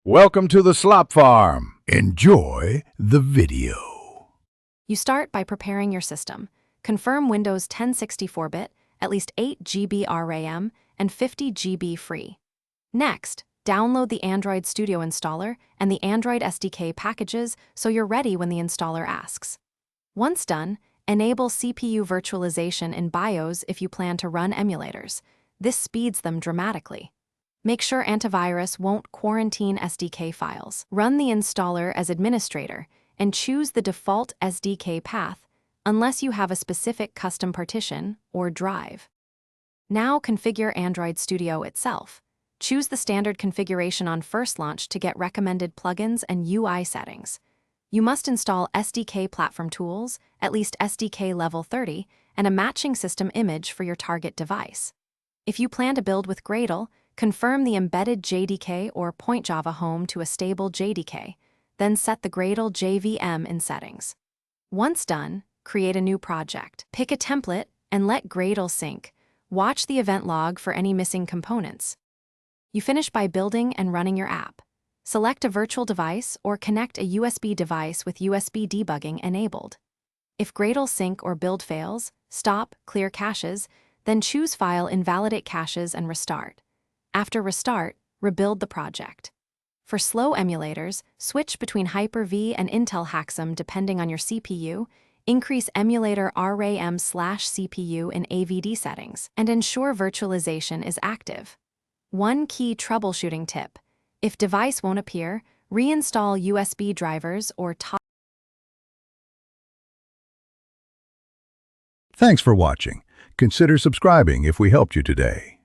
Welcome to the Slop Farm. Enjoy the video. You start by preparing your system. Confirm Windows 10 64-bit, at least 8 GB RAM, and 50 GB free. Next, download the Android Studio installer and the Android SDK packages so you're ready when the installer asks. Once done, enable CPU virtualization in BIOS if you plan to run emulators. This speeds them dramatically. Make sure antivirus won't quarantine SDK files. Run the installer as administrator and choose the default SDK path unless you have a specific custom partition or drive. Now configure Android Studio itself. Choose the standard configuration on first launch to get recommended plugins and UI settings. You must install SDK platform tools, at least SDK level 30, and a matching system image for your target device. If you plan to build with Gradle, confirm the embedded JDK or Point Java home to a stable JDK, then set the Gradle JVM in settings. Once done, create a new project. Pick a template and let Gradle sync. Watch the event log for any missing components. You finish by building and running your app. Select a virtual device or connect a USB device with USB debugging enabled. If Gradle sync or build fails, stop, clear caches, then choose File, invalidate caches, and restart. After restart, rebuild the project. For slow emulators, switch between Hyper-V and Intel Haxum depending on your CPU, increase emulator RAM/CPU in AVD settings, and ensure virtualization is active. One key troubleshooting tip: if device won't appear, reinstall USB drivers or Thanks for watching. Consider subscribing if we helped you today.